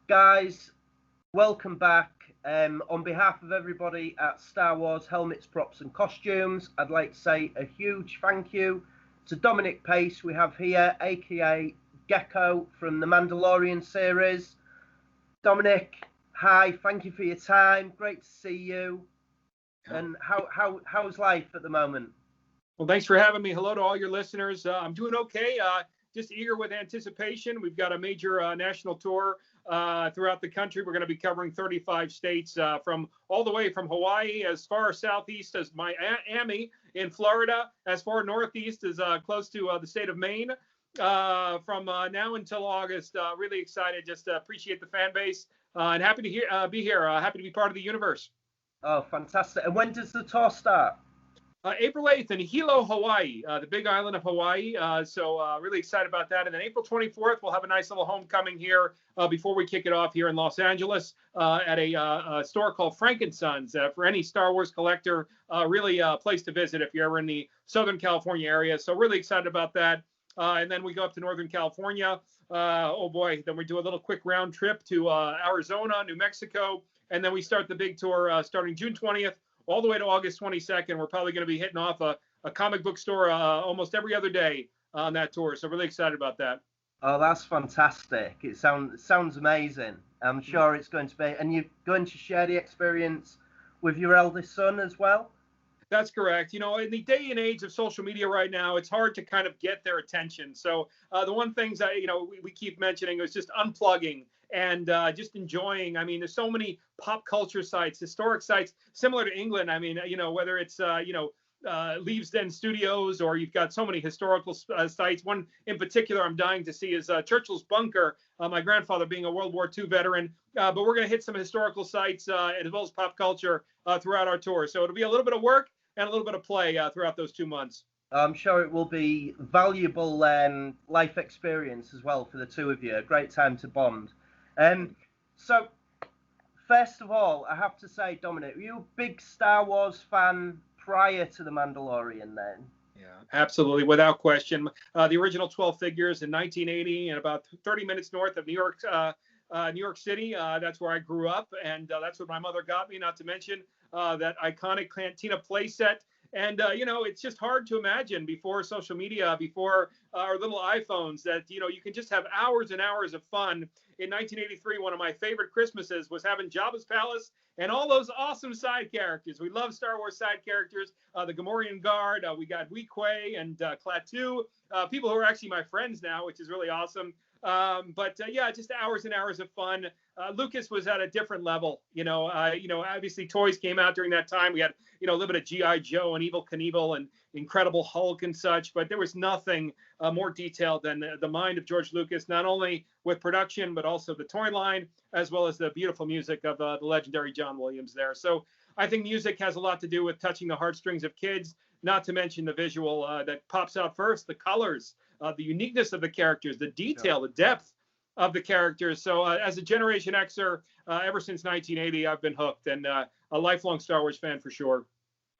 Guys, welcome back. On behalf of everybody at Star Wars Helmets, Props and Costumes, I'd like to say a huge thank you to Dominic Pace we have here, aka Gekko from the Mandalorian series. Dominic, hi, thank you for your time. Great to see you. And how's life at the moment? Well, thanks for having me. Hello to all your listeners. I'm doing okay. Just eager with anticipation. We've got a major national tour throughout the country. We're going to be covering 35 states from all the way from Hawaii as far southeast as Miami in Florida, as far northeast as close to the state of Maine. From now until August, really excited. Just appreciate the fan base and happy to be here. Happy to be part of the universe. Oh, fantastic. And when does the tour start? April 8th in Hilo, Hawaii, the big island of Hawaii. So really excited about that. And then April 24th, we'll have a nice little homecoming here before we kick it off here in Los Angeles at a store called Frankensons. For any Star Wars collector, really a place to visit if you're ever in the Southern California area. So really excited about that. And then we go up to Northern California. Oh boy, then we do a little quick round trip to Arizona, New Mexico. And then we start the big tour starting June 20th. All the way to August 22nd. We're probably going to be hitting off a comic book store almost every other day on that tour. So really excited about that. Oh, that's fantastic. It sounds amazing. I'm sure it's going to be. And you're going to share the experience with your eldest son as well? That's correct. You know, in the day and age of social media right now, it's hard to kind of get their attention. So the one things that, we keep mentioning is just unplugging and just enjoying. I mean, there's so many pop culture sites, historic sites, similar to England. I mean, whether it's, Leavesden Studios, or you've got so many historical sites. One in particular I'm dying to see is Churchill's Bunker, my grandfather being a World War II veteran. But we're going to hit some historical sites as well as pop culture throughout our tour. So it'll be a little bit of work and a little bit of play throughout those 2 months. I'm sure it will be valuable life experience as well for the two of you. A great time to bond. So, first of all, I have to say, Dominic, were you a big Star Wars fan prior to The Mandalorian then? Yeah, absolutely, without question. The original 12 figures in 1980 and about 30 minutes north of New York City. That's where I grew up, and that's what my mother got me, not to mention that iconic Cantina playset. And, it's just hard to imagine before social media, before our little iPhones, that, you can just have hours and hours of fun. In 1983, one of my favorite Christmases was having Jabba's Palace and all those awesome side characters. We love Star Wars side characters, the Gamorrean Guard. We got Weequay and Klaatu, people who are actually my friends now, which is really awesome. But just hours and hours of fun. Lucas was at a different level. Obviously toys came out during that time. We had, a little bit of G.I. Joe and Evel Knievel and Incredible Hulk and such, but there was nothing more detailed than the mind of George Lucas, not only with production, but also the toy line, as well as the beautiful music of the legendary John Williams there. So I think music has a lot to do with touching the heartstrings of kids, not to mention the visual that pops out first, the colors, the uniqueness of the characters, the detail, the depth of the characters. So as a Generation Xer, ever since 1980, I've been hooked, and a lifelong Star Wars fan for sure.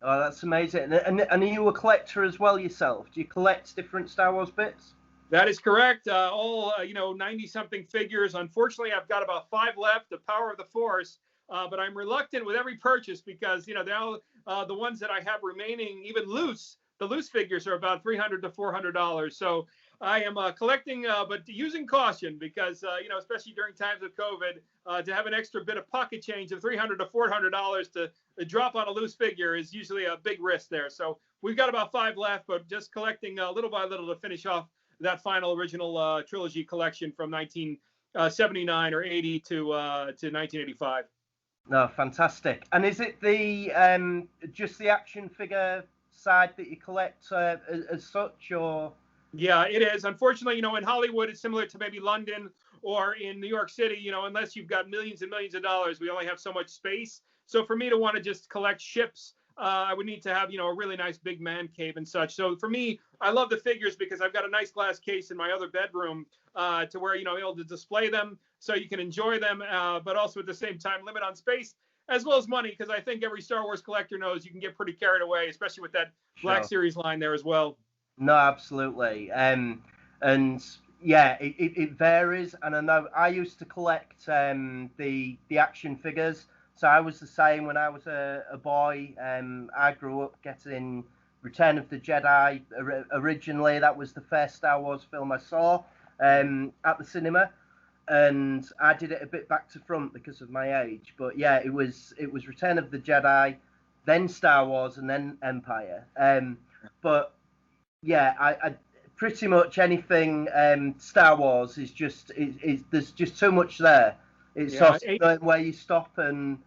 Oh, that's amazing. And are you a collector as well yourself? Do you collect different Star Wars bits? That is correct. All 90-something figures. Unfortunately, I've got about 5 left, the power of the Force. But I'm reluctant with every purchase because, now the ones that I have remaining, even loose, the loose figures are about $300 to $400. So I am collecting, but using caution because, especially during times of COVID, to have an extra bit of pocket change of $300 to $400 to drop on a loose figure is usually a big risk there. So we've got about 5 left, but just collecting little by little to finish off that final original trilogy collection from 1979 or 80 to 1985. No, fantastic. And is it the just the action figure side that you collect as such, or? Yeah, it is. Unfortunately, in Hollywood, it's similar to maybe London or in New York City. Unless you've got millions and millions of dollars, we only have so much space. So for me to want to just collect ships, I would need to have, a really nice big man cave and such. So for me, I love the figures because I've got a nice glass case in my other bedroom to where, able to display them so you can enjoy them, but also at the same time limit on space as well as money, because I think every Star Wars collector knows you can get pretty carried away, especially with that Black Series line there as well. No, absolutely. And Yeah, it varies, and I know I used to collect the action figures. So I was the same when I was a boy. I grew up getting Return of the Jedi. Originally, that was the first Star Wars film I saw at the cinema, and I did it a bit back to front because of my age. But yeah, it was Return of the Jedi, then Star Wars, and then Empire. But yeah, I pretty much anything Star Wars is just there's just too much there. It's Yeah, sort of knowing where you stop and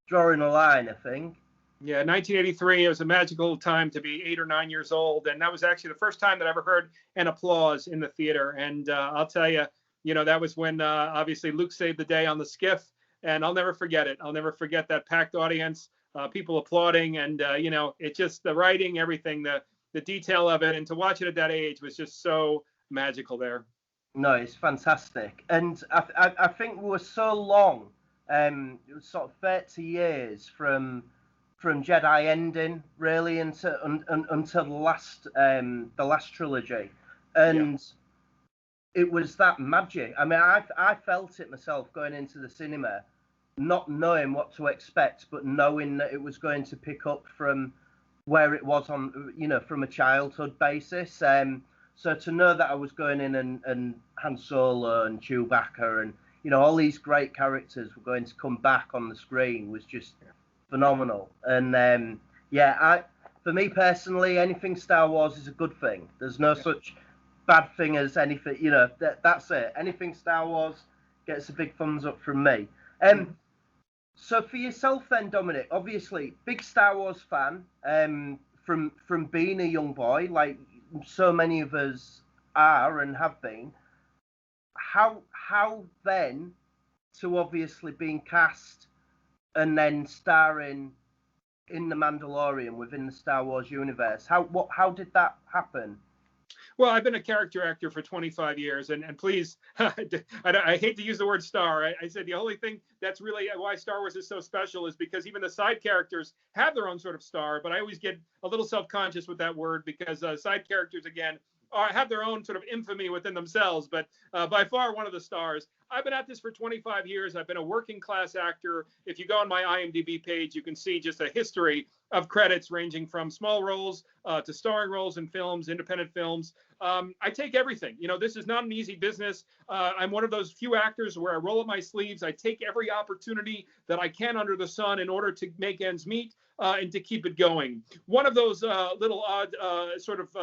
drawing a line, I think. yeah, 1983. It was a magical time to be 8 or 9 years old, and that was actually the first time that I ever heard an applause in the theater. And I'll tell you, that was when obviously Luke saved the day on the skiff, and I'll never forget it. I'll never forget that packed audience, people applauding, and it just the writing, everything, the detail of it, and to watch it at that age was just so magical there. No, it's fantastic, and I think we were so long. It was sort of 30 years from Jedi ending really until the last trilogy, Yeah. and it was that magic. I mean, I felt it myself going into the cinema, not knowing what to expect, but knowing that it was going to pick up from where it was on, from a childhood basis. So to know that I was going in and Han Solo and Chewbacca and all these great characters were going to come back on the screen was just phenomenal. And for me personally, anything Star Wars is a good thing. There's no such bad thing as anything. That's it. Anything Star Wars gets a big thumbs up from me. So for yourself then, Dominic, obviously big Star Wars fan, from being a young boy, like so many of us are and have been. How then to obviously being cast and then starring in The Mandalorian within the Star Wars universe? How did that happen? Well, I've been a character actor for 25 years, and please, I hate to use the word star. I said the only thing that's really why Star Wars is so special is because even the side characters have their own sort of star, but I always get a little self-conscious with that word because side characters, again, have their own sort of infamy within themselves, but by far one of the stars. I've been at this for 25 years. I've been a working class actor. If you go on my IMDb page, you can see just a history of credits ranging from small roles to starring roles in films, independent films. I take everything. This is not an easy business. I'm one of those few actors where I roll up my sleeves. I take every opportunity that I can under the sun in order to make ends meet. And to keep it going. One of those little odd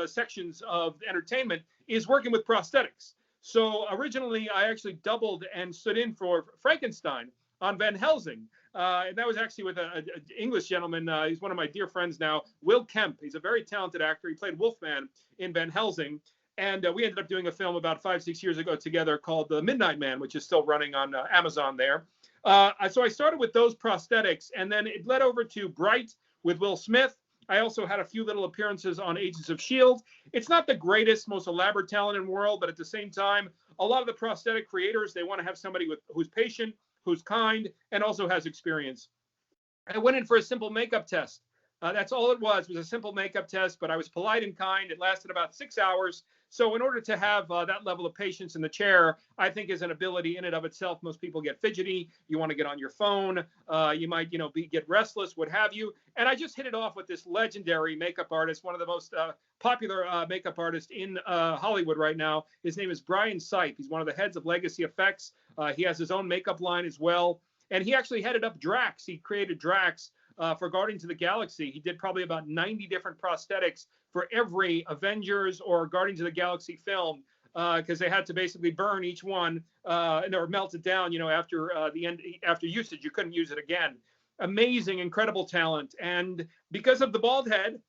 sections of entertainment is working with prosthetics. So originally, I actually doubled and stood in for Frankenstein on Van Helsing. And that was actually with an English gentleman. He's one of my dear friends now, Will Kemp. He's a very talented actor. He played Wolfman in Van Helsing. And we ended up doing a film about 5-6 years ago together called The Midnight Man, which is still running on Amazon there. So I started with those prosthetics, and then it led over to Bright with Will Smith. I also had a few little appearances on Agents of S.H.I.E.L.D. It's not the greatest, most elaborate talent in the world, but at the same time, a lot of the prosthetic creators, they want to have somebody who's patient, who's kind, and also has experience. I went in for a simple makeup test. That's all it was a simple makeup test, but I was polite and kind. It lasted about 6 hours. So in order to have that level of patience in the chair, I think is an ability in and of itself. Most people get fidgety. You want to get on your phone. You might, get restless, what have you. And I just hit it off with this legendary makeup artist, one of the most popular makeup artists in Hollywood right now. His name is Brian Sipe. He's one of the heads of Legacy Effects. He has his own makeup line as well. And he actually headed up Drax. He created Drax for Guardians of the Galaxy. He did probably about 90 different prosthetics for every Avengers or Guardians of the Galaxy film because they had to basically burn each one or melt it down, after the end, after usage. You couldn't use it again. Amazing, incredible talent. And because of the bald head,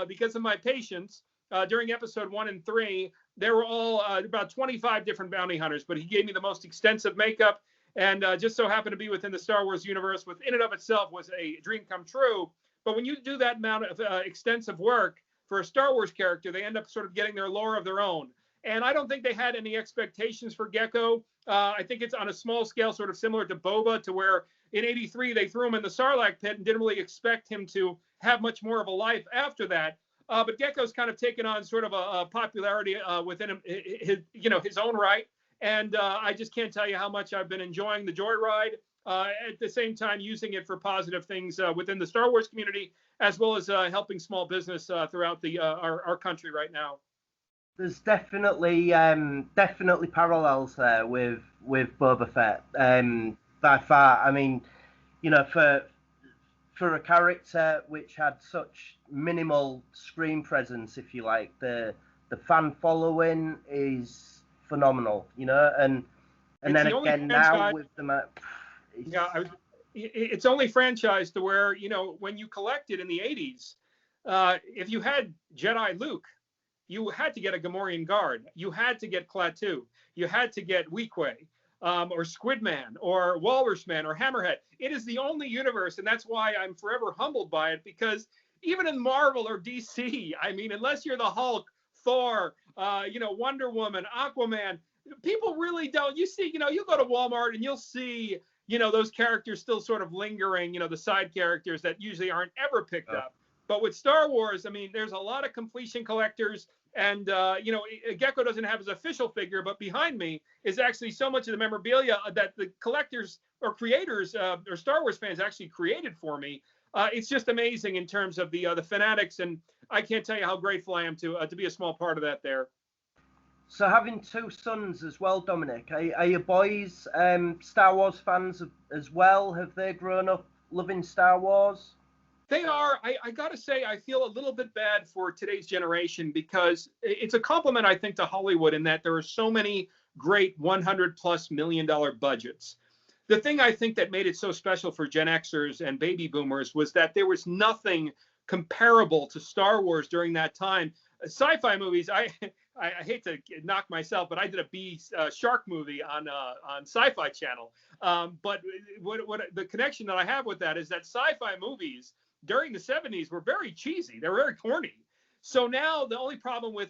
because of my patience, during episode 1 and 3, there were all about 25 different bounty hunters, but he gave me the most extensive makeup. And just so happened to be within the Star Wars universe, which in and of itself was a dream come true. But when you do that amount of extensive work for a Star Wars character, they end up sort of getting their lore of their own. And I don't think they had any expectations for Gekko. I think it's on a small scale, sort of similar to Boba, to where in '83 they threw him in the Sarlacc pit and didn't really expect him to have much more of a life after that. But Gekko's kind of taken on sort of a popularity within him, his own right. And I just can't tell you how much I've been enjoying the Joyride. At the same time, using it for positive things within the Star Wars community, as well as helping small business throughout our country right now. There's definitely parallels there with Boba Fett. By far, I mean, for a character which had such minimal screen presence, if you like, the fan following is phenomenal, and then again now with the it's only franchised to where, when you collected in the 80s, if you had Jedi Luke, you had to get a Gamorrean guard, you had to get Klaatu, you had to get Weequay, or Squidman, or Walrusman, or Hammerhead. It is the only universe, and that's why I'm forever humbled by it, because even in Marvel or DC, I mean, unless you're the Hulk, Thor, Wonder Woman, Aquaman, people really don't. You see, you go to Walmart and you'll see, those characters still sort of lingering, the side characters that usually aren't ever picked up. But with Star Wars, I mean, there's a lot of completion collectors. And, Gekko doesn't have his official figure, but behind me is actually so much of the memorabilia that the collectors or creators or Star Wars fans actually created for me. It's just amazing in terms of the fanatics. And I can't tell you how grateful I am to be a small part of that there. So having two sons as well, Dominic, are your boys Star Wars fans as well? Have they grown up loving Star Wars? They are. I got to say, I feel a little bit bad for today's generation, because it's a compliment, I think, to Hollywood in that there are so many great $100+ million budgets. The thing I think that made it so special for Gen Xers and baby boomers was that there was nothing comparable to Star Wars during that time. Sci-fi movies, I hate to knock myself, but I did a shark movie on Sci-Fi Channel. But what the connection that I have with that is that sci-fi movies during the 70s were very cheesy. They were very corny. So now the only problem with,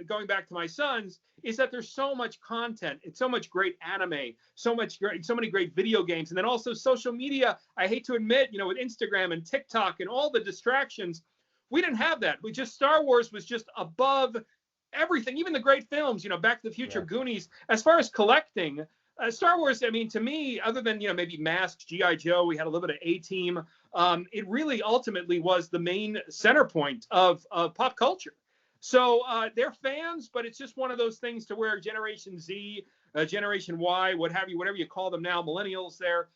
going back to my sons, is that there's so much content. It's so much great anime, so many great video games. And then also social media. I hate to admit, with Instagram and TikTok and all the distractions, we didn't have that. Star Wars was just above everything, even the great films, Back to the Future, Goonies. As far as collecting, Star Wars, I mean, to me, other than, maybe Masks, G.I. Joe, we had a little bit of A-Team, it really ultimately was the main center point of pop culture. So they're fans, but it's just one of those things to where Generation Z, Generation Y, what have you, whatever you call them now, millennials there,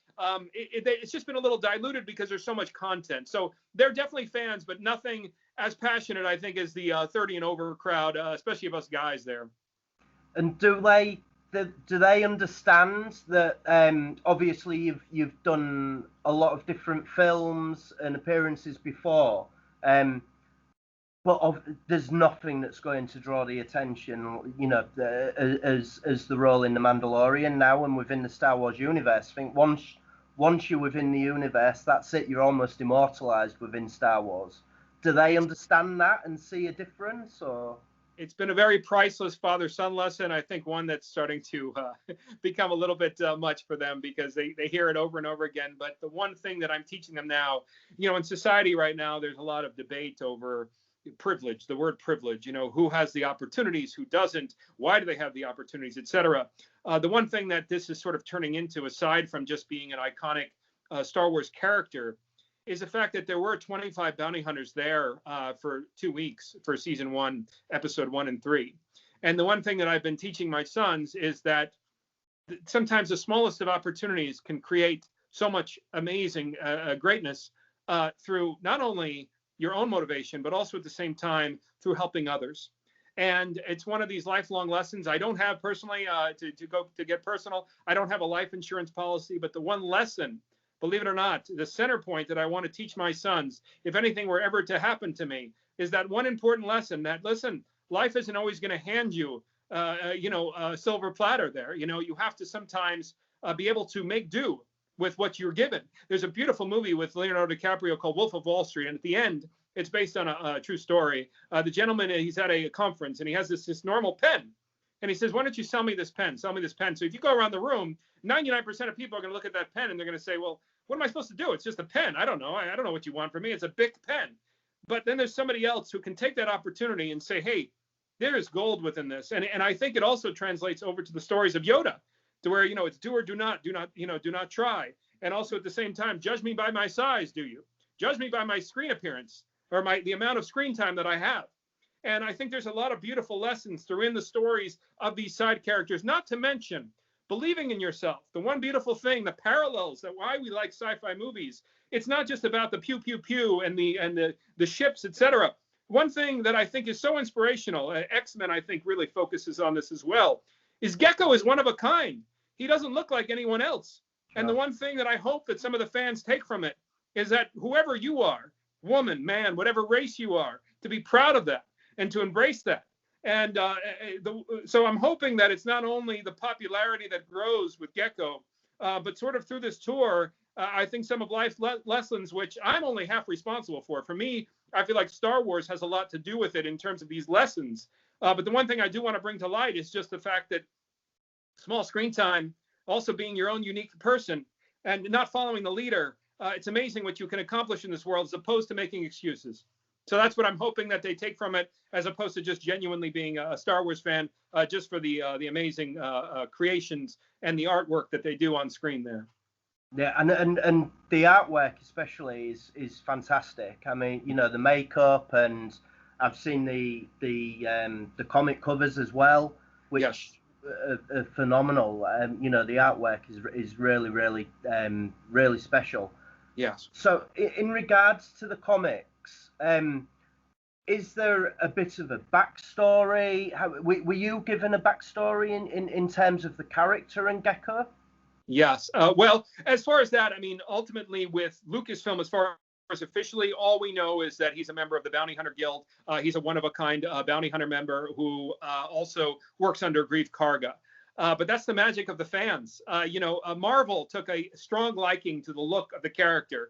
it's just been a little diluted because there's so much content. So they're definitely fans, but nothing as passionate, I think, as the 30 and over crowd, especially of us guys there. And do they understand that obviously you've done a lot of different films and appearances before, but there's nothing that's going to draw the attention, as the role in The Mandalorian now and within the Star Wars universe. I think once you're within the universe, that's it. You're almost immortalized within Star Wars. Do they understand that and see a difference, or? It's been a very priceless father-son lesson. I think one that's starting to become a little bit much for them, because they hear it over and over again. But the one thing that I'm teaching them now, in society right now, there's a lot of debate over privilege, the word privilege, who has the opportunities, who doesn't, why do they have the opportunities, etc. The one thing that this is sort of turning into, aside from just being an iconic Star Wars character, is the fact that there were 25 bounty hunters there for 2 weeks for season 1, episode 1 and 3. And the one thing that I've been teaching my sons is that sometimes the smallest of opportunities can create so much amazing greatness through not only your own motivation, but also at the same time through helping others. And it's one of these lifelong lessons. I don't have personally, to get personal, I don't have a life insurance policy, but the one lesson, believe it or not, the center point that I want to teach my sons, if anything were ever to happen to me, is that one important lesson that, listen, life isn't always going to hand you, a silver platter there. You have to sometimes be able to make do with what you're given. There's a beautiful movie with Leonardo DiCaprio called Wolf of Wall Street. And at the end, it's based on a true story. The gentleman, he's at a conference and he has this normal pen. And he says, why don't you sell me this pen? Sell me this pen. So if you go around the room, 99% of people are going to look at that pen and they're going to say, well, what am I supposed to do? It's just a pen. I don't know. I don't know what you want from me. It's a Bic pen. but then there's somebody else who can take that opportunity and say, hey, there is gold within this. And I think it also translates over to the stories of Yoda, to where, it's do or do not, do not try. And also at the same time, judge me by my size, do you? Judge me by my screen appearance, or the amount of screen time that I have. And I think there's a lot of beautiful lessons through in the stories of these side characters, not to mention believing in yourself. The one beautiful thing, the parallels, that why we like sci-fi movies. It's not just about the pew pew pew and the ships, etc. One thing that I think is so inspirational, X-Men I think really focuses on this as well, is Gekko is one of a kind. He doesn't look like anyone else. Sure. And the one thing that I hope that some of the fans take from it is that whoever you are, woman, man, whatever race you are, to be proud of that and to embrace that. And so I'm hoping that it's not only the popularity that grows with Gekko, but sort of through this tour, I think some of life's lessons, which I'm only half responsible for. For me, I feel like Star Wars has a lot to do with it in terms of these lessons. But the one thing I do want to bring to light is just the fact that small screen time, also being your own unique person and not following the leader, it's amazing what you can accomplish in this world as opposed to making excuses. So that's what I'm hoping that they take from it, as opposed to just genuinely being a Star Wars fan, just for the amazing creations and the artwork that they do on screen there. Yeah, and the artwork especially is fantastic. I mean, the makeup, and I've seen the comic covers as well, which yes. are phenomenal. The artwork is really, really, really special. Yes. So in regards to the comics, is there a bit of a backstory? Were you given a backstory in terms of the character in Gekko? Yes. Well, as far as that, I mean, ultimately with Lucasfilm, as far as officially, all we know is that he's a member of the Bounty Hunter Guild. He's a one-of-a-kind bounty hunter member who also works under Grief Karga. But that's the magic of the fans. Marvel took a strong liking to the look of the character.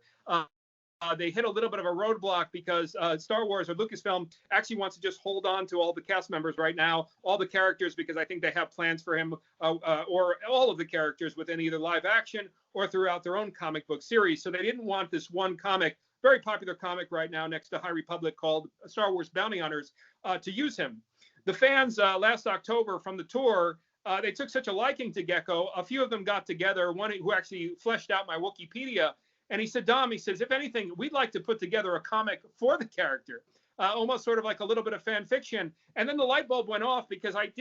They hit a little bit of a roadblock because Star Wars, or Lucasfilm, actually wants to just hold on to all the cast members right now, all the characters, because I think they have plans for him, or all of the characters within either live action or throughout their own comic book series. So they didn't want this one comic, very popular comic right now next to High Republic, called Star Wars Bounty Hunters, to use him. The fans last October from the tour, they took such a liking to Gekko. A few of them got together, one who actually fleshed out my Wikipedia. And he said, Dom, he says, if anything, we'd like to put together a comic for the character, almost sort of like a little bit of fan fiction. And then the light bulb went off, because I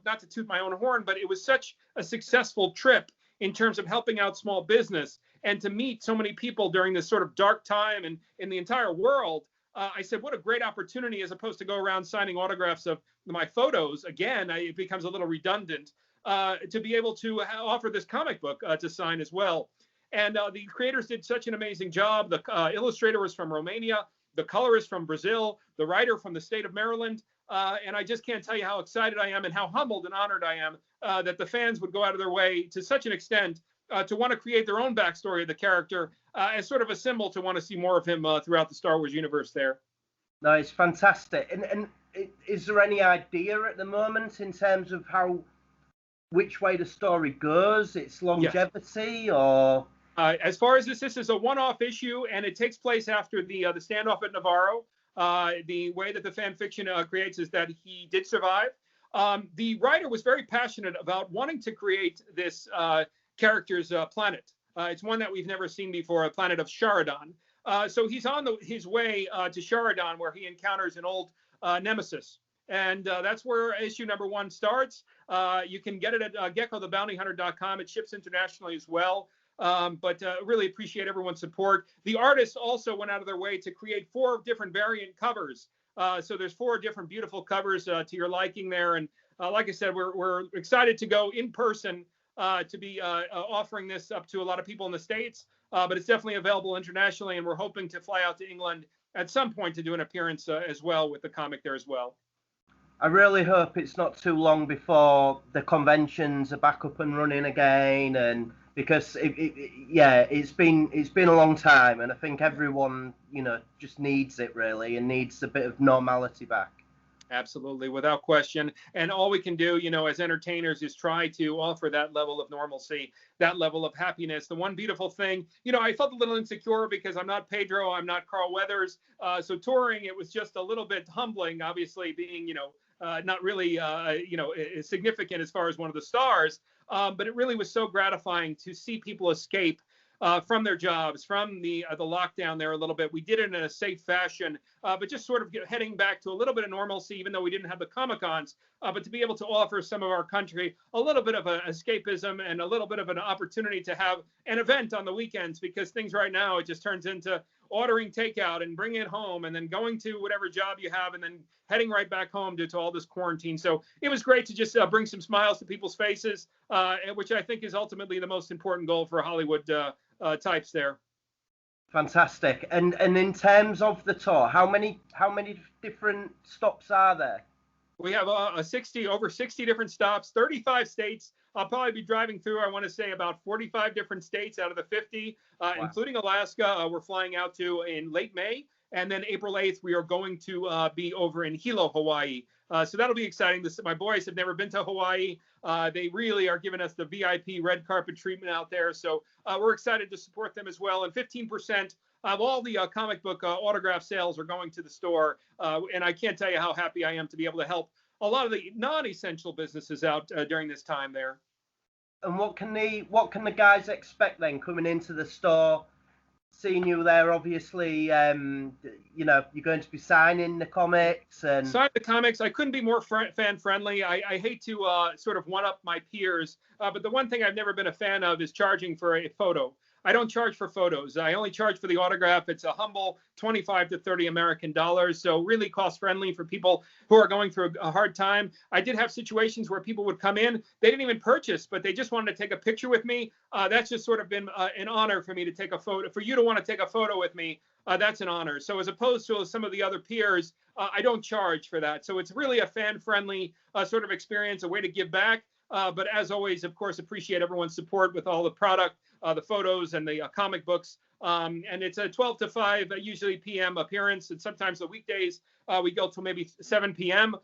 not to toot my own horn, but it was such a successful trip in terms of helping out small business and to meet so many people during this sort of dark time and in the entire world. I said, what a great opportunity, as opposed to go around signing autographs of my photos. Again, it becomes a little redundant, to be able to offer this comic book to sign as well. And the creators did such an amazing job. The illustrator was from Romania, the colorist from Brazil, the writer from the state of Maryland. And I just can't tell you how excited I am and how humbled and honored I am that the fans would go out of their way to such an extent to want to create their own backstory of the character as sort of a symbol to want to see more of him throughout the Star Wars universe there. No, it's fantastic. And is there any idea at the moment in terms of which way the story goes, its longevity? Yes. Or... as far as this is a one-off issue, and it takes place after the standoff at Navarro. The way that the fan fiction creates is that he did survive. The writer was very passionate about wanting to create this character's planet. It's one that we've never seen before, a planet of Sharadan. So he's on his way to Sharadan, where he encounters an old nemesis. And that's where issue number 1 starts. You can get it at GekkoTheBountyHunter.com. It ships internationally as well. But really appreciate everyone's support. The artists also went out of their way to create 4 different variant covers. So there's 4 different beautiful covers to your liking there. And like I said, we're excited to go in person to be offering this up to a lot of people in the States. But it's definitely available internationally. And we're hoping to fly out to England at some point to do an appearance as well with the comic there as well. I really hope it's not too long before the conventions are back up and running again, and because it's been a long time, and I think everyone just needs it really, and needs a bit of normality back. Absolutely, without question. And all we can do, as entertainers is try to offer that level of normalcy, that level of happiness. The one beautiful thing, I felt a little insecure because I'm not Pedro, I'm not Carl Weathers. So touring, it was just a little bit humbling, obviously being, not really, significant as far as one of the stars. But it really was so gratifying to see people escape from their jobs, from the lockdown there a little bit. We did it in a safe fashion, but just sort of heading back to a little bit of normalcy, even though we didn't have the Comic-Cons, but to be able to offer some of our country a little bit of an escapism and a little bit of an opportunity to have an event on the weekends, because things right now, it just turns into ordering takeout and bringing it home and then going to whatever job you have and then heading right back home due to all this quarantine. So it was great to just bring some smiles to people's faces, which I think is ultimately the most important goal for Hollywood types there. Fantastic. And in terms of the tour, how many different stops are there? We have over 60 different stops, 35 states. I'll probably be driving through, I want to say, about 45 different states out of the 50, wow, including Alaska. We're flying out to in late May. And then April 8th, we are going to be over in Hilo, Hawaii. So that'll be exciting. My boys have never been to Hawaii. They really are giving us the VIP red carpet treatment out there. So we're excited to support them as well. And 15% of all the comic book autograph sales are going to the store. And I can't tell you how happy I am to be able to help a lot of the non-essential businesses out during this time there. And what can the guys expect then coming into the store? Seeing you there, obviously, you're going to be signing the comics and sign the comics. I couldn't be more fan friendly. I hate to sort of one up my peers, but the one thing I've never been a fan of is charging for a photo. I don't charge for photos. I only charge for the autograph. It's a humble 25 to 30 American dollars. So really cost friendly for people who are going through a hard time. I did have situations where people would come in, they didn't even purchase, but they just wanted to take a picture with me. That's just sort of been an honor for me to take a photo. For you to want to take a photo with me, that's an honor. So as opposed to some of the other peers, I don't charge for that. So it's really a fan-friendly sort of experience, a way to give back. But as always, of course, appreciate everyone's support with all the product, the photos and the comic books. And it's a 12 to 5, usually p.m. appearance. And sometimes the weekdays, we go till maybe 7 p.m.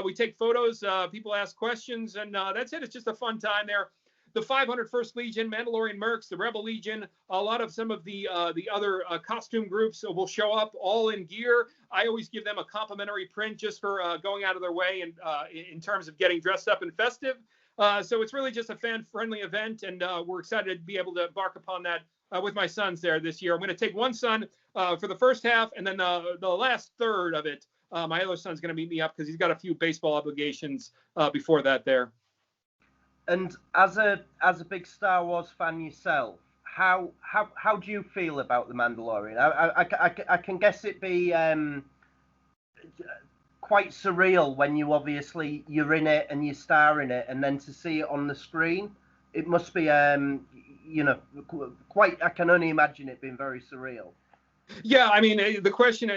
We take photos, people ask questions, and that's it. It's just a fun time there. The 501st Legion, Mandalorian Mercs, the Rebel Legion, a lot of some of the other costume groups will show up all in gear. I always give them a complimentary print just for going out of their way and in terms of getting dressed up and festive. So it's really just a fan-friendly event, and we're excited to be able to embark upon that with my sons there this year. I'm going to take one son for the first half, and then the last third of it, my other son's going to meet me up because he's got a few baseball obligations before that there. And as a big Star Wars fan yourself, how do you feel about The Mandalorian? I can guess it be quite surreal when you're in it and you star in it, and then to see it on the screen, it must be quite. I can only imagine it being very surreal. Yeah, I mean, the question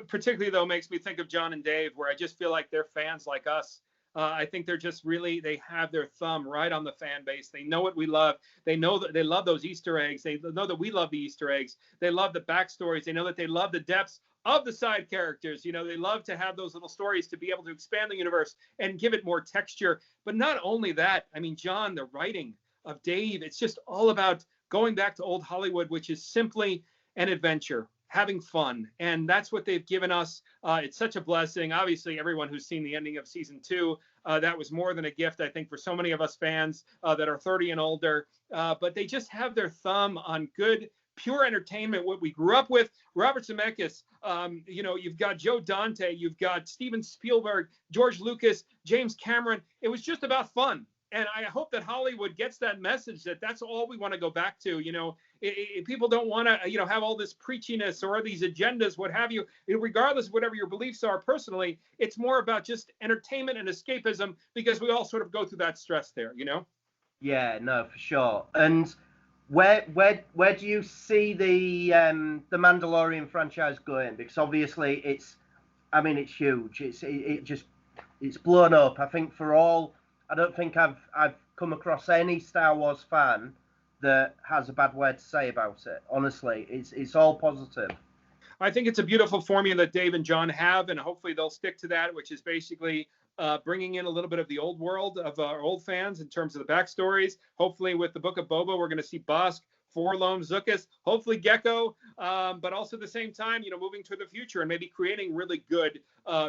particularly though makes me think of John and Dave, where I just feel like they're fans like us. I think they're just really, they have their thumb right on the fan base. They know what we love. They know that they love those Easter eggs. They know that we love the Easter eggs. They love the backstories. They know that they love the depths of the side characters. They love to have those little stories to be able to expand the universe and give it more texture. But not only that, I mean, John, the writing of Dave, it's just all about going back to old Hollywood, which is simply an adventure, having fun. And that's what they've given us. It's such a blessing. Obviously, everyone who's seen the ending of season 2, that was more than a gift, I think, for so many of us fans that are 30 and older. But they just have their thumb on good, pure entertainment, what we grew up with. Robert Zemeckis, you've got Joe Dante, you've got Steven Spielberg, George Lucas, James Cameron. It was just about fun. And I hope that Hollywood gets that message that that's all we want to go back to. People don't want to, have all this preachiness or these agendas, what have you. Regardless of whatever your beliefs are personally, it's more about just entertainment and escapism, because we all sort of go through that stress there, Yeah, no, for sure. And where do you see the Mandalorian franchise going? Because obviously it's huge. It's blown up. I think I don't think I've come across any Star Wars fan that has a bad word to say about it. Honestly, it's all positive. I think it's a beautiful formula that Dave and John have, and hopefully they'll stick to that, which is basically bringing in a little bit of the old world of our old fans in terms of the backstories. Hopefully with the Book of Boba, we're going to see Bosk, Forlom, Zuckuss, hopefully Gekko, but also at the same time, moving to the future and maybe creating really good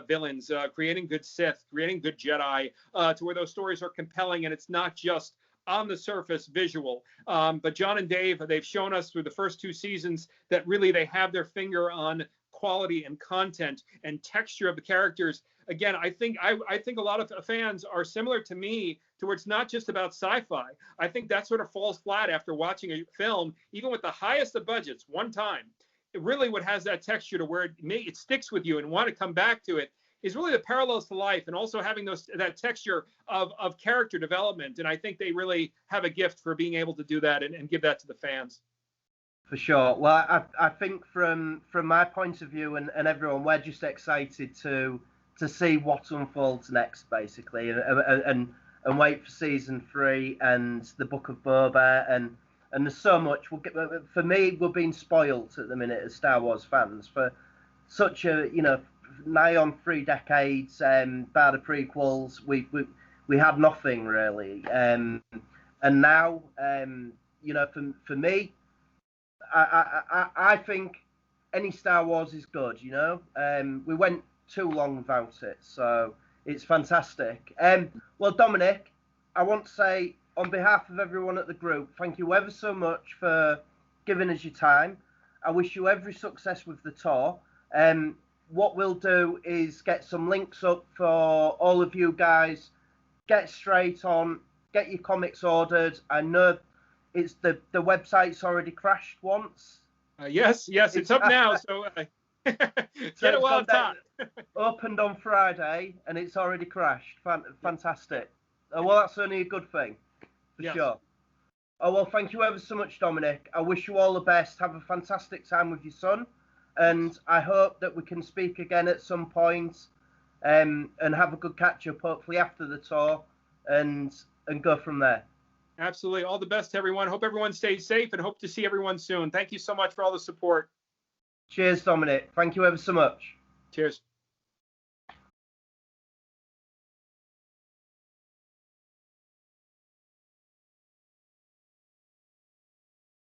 villains, creating good Sith, creating good Jedi, to where those stories are compelling and it's not just on the surface visual. But John and Dave, they've shown us through the first 2 seasons that really they have their finger on quality and content and texture of the characters. Again, I think a lot of fans are similar to me, to where it's not just about sci-fi. I think that sort of falls flat after watching a film, even with the highest of budgets, one time. It really what has that texture to where it sticks with you and want to come back to it is really the parallels to life, and also having that texture of character development. And I think they really have a gift for being able to do that and give that to the fans. For sure. Well, I think from my point of view and everyone, we're just excited to see what unfolds next, basically, and wait for season 3 and the Book of Boba, and there's so much. For me, we're being spoilt at the minute as Star Wars fans for such a nigh on 3 decades. By the prequels, we had nothing really, and now for me, I think any Star Wars is good. We went too long without it, so it's fantastic. Well, Dominic, I want to say on behalf of everyone at the group, thank you ever so much for giving us your time. I wish you every success with the tour. What we'll do is get some links up for all of you guys. Get straight on, get your comics ordered. I know it's the website's already crashed once. Yes, it's up now. So get it while it's hot. Opened on Friday and it's already crashed. Fantastic. Well, that's only a good thing, for sure. Oh, well, thank you ever so much, Dominic. I wish you all the best. Have a fantastic time with your son. And I hope that we can speak again at some point, and have a good catch-up, hopefully after the tour, and go from there. Absolutely. All the best to everyone. Hope everyone stays safe and hope to see everyone soon. Thank you so much for all the support. Cheers, Dominic. Thank you ever so much. Cheers.